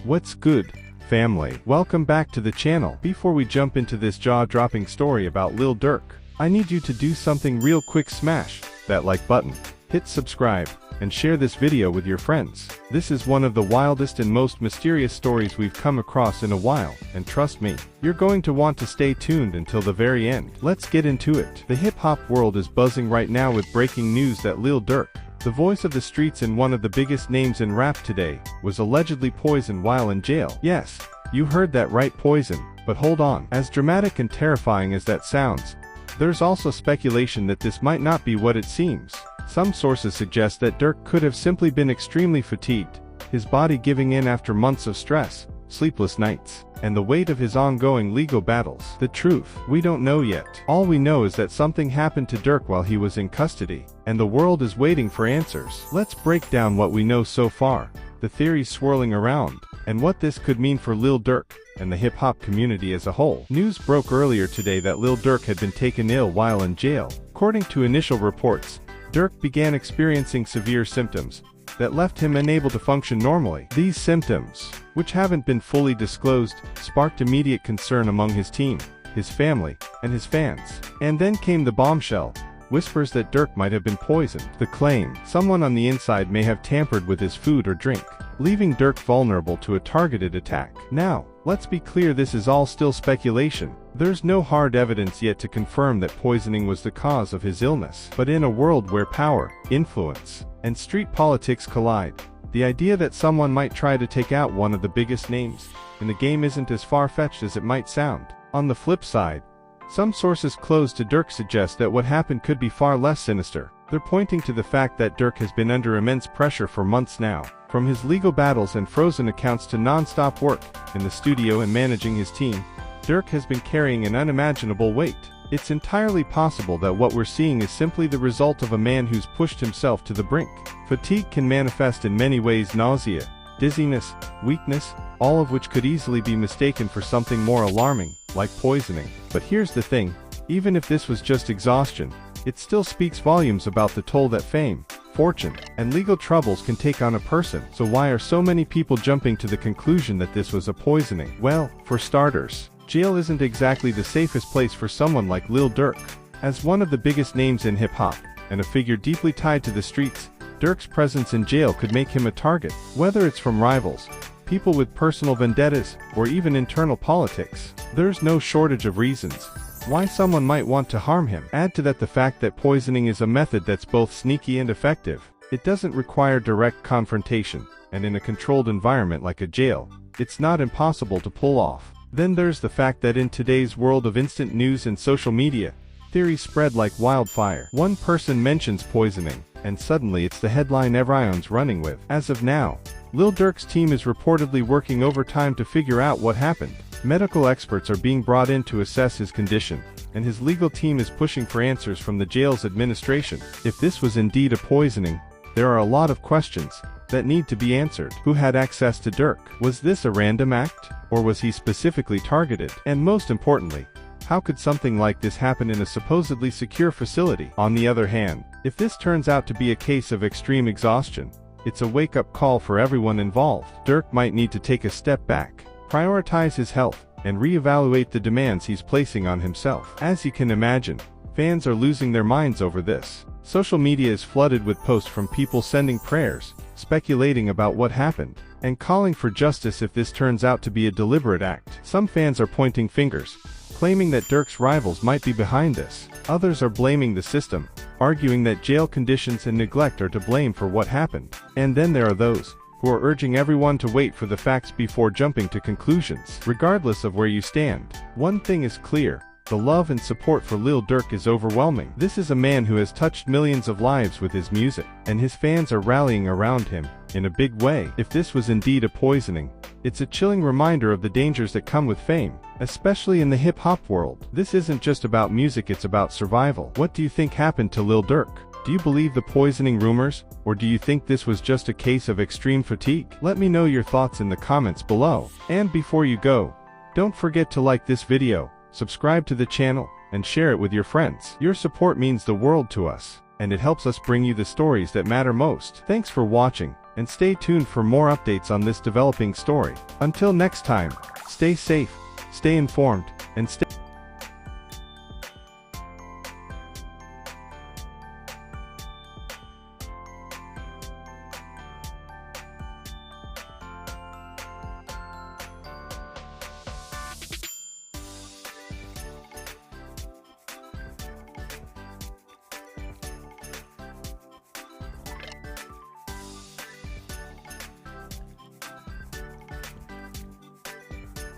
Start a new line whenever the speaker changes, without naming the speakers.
What's good, family? Welcome back to the channel. Before we jump into this jaw-dropping story about Lil Durk, I need you to do something real quick. Smash that like button, hit subscribe, and share this video with your friends. This is one of the wildest and most mysterious stories we've come across in a while, and trust me, you're going to want to stay tuned until the very end. Let's get into it. The hip-hop world is buzzing right now with breaking news that Lil Durk, the voice of the streets and one of the biggest names in rap today, was allegedly poisoned while in jail. Yes, you heard that right, poison. But hold on. As dramatic and terrifying as that sounds, there's also speculation that this might not be what it seems. Some sources suggest that Durk could have simply been extremely fatigued, his body giving in after months of stress, sleepless nights, and the weight of his ongoing legal battles. The truth, we don't know yet. All we know is that something happened to Durk while he was in custody, and the world is waiting for answers. Let's break down what we know so far, the theories swirling around, and what this could mean for Lil Durk and the hip-hop community as a whole. News broke earlier today that Lil Durk had been taken ill while in jail. According to initial reports, Durk began experiencing severe symptoms that left him unable to function normally. These symptoms, which haven't been fully disclosed, sparked immediate concern among his team, his family, and his fans. And then came the bombshell, whispers that Durk might have been poisoned. The claim, someone on the inside may have tampered with his food or drink, leaving Durk vulnerable to a targeted attack. Now, let's be clear, this is all still speculation. There's no hard evidence yet to confirm that poisoning was the cause of his illness. But in a world where power, influence, and street politics collide, the idea that someone might try to take out one of the biggest names in the game isn't as far-fetched as it might sound. On the flip side, some sources close to Durk suggest that what happened could be far less sinister. They're pointing to the fact that Durk has been under immense pressure for months now. From his legal battles and frozen accounts to non-stop work in the studio and managing his team, Durk has been carrying an unimaginable weight. It's entirely possible that what we're seeing is simply the result of a man who's pushed himself to the brink. Fatigue can manifest in many ways: nausea, dizziness, weakness, all of which could easily be mistaken for something more alarming, like poisoning. But here's the thing, even if this was just exhaustion, it still speaks volumes about the toll that fame, fortune, and legal troubles can take on a person. So why are so many people jumping to the conclusion that this was a poisoning? Well, for starters, jail isn't exactly the safest place for someone like Lil Durk. As one of the biggest names in hip-hop, and a figure deeply tied to the streets, Durk's presence in jail could make him a target. Whether it's from rivals, people with personal vendettas, or even internal politics, there's no shortage of reasons why someone might want to harm him. Add to that the fact that poisoning is a method that's both sneaky and effective. It doesn't require direct confrontation, and in a controlled environment like a jail, it's not impossible to pull off. Then there's the fact that in today's world of instant news and social media, theories spread like wildfire. One person mentions poisoning, and suddenly it's the headline everyone's running with. As of now, Lil Durk's team is reportedly working overtime to figure out what happened. Medical experts are being brought in to assess his condition, and his legal team is pushing for answers from the jail's administration. If this was indeed a poisoning, there are a lot of questions that need to be answered. Who had access to Durk? Was this a random act, or was he specifically targeted? And most importantly, how could something like this happen in a supposedly secure facility? On the other hand, if this turns out to be a case of extreme exhaustion, it's a wake-up call for everyone involved. Durk might need to take a step back, prioritize his health, and reevaluate the demands he's placing on himself. As you can imagine, fans are losing their minds over this. Social media is flooded with posts from people sending prayers, speculating about what happened, and calling for justice if this turns out to be a deliberate act. Some fans are pointing fingers, claiming that Durk's rivals might be behind this. Others are blaming the system, arguing that jail conditions and neglect are to blame for what happened. And then there are those who are urging everyone to wait for the facts before jumping to conclusions. Regardless of where you stand, one thing is clear: the love and support for Lil Durk is overwhelming. This is a man who has touched millions of lives with his music, and his fans are rallying around him in a big way. If this was indeed a poisoning, it's a chilling reminder of the dangers that come with fame, especially in the hip-hop world. This isn't just about music, it's about survival. What do you think happened to Lil Durk? Do you believe the poisoning rumors, or do you think this was just a case of extreme fatigue? Let me know your thoughts in the comments below. And before you go, don't forget to like this video, subscribe to the channel, and share it with your friends. Your support means the world to us, and it helps us bring you the stories that matter most. Thanks for watching, and stay tuned for more updates on this developing story. Until next time, stay safe, stay informed, and stay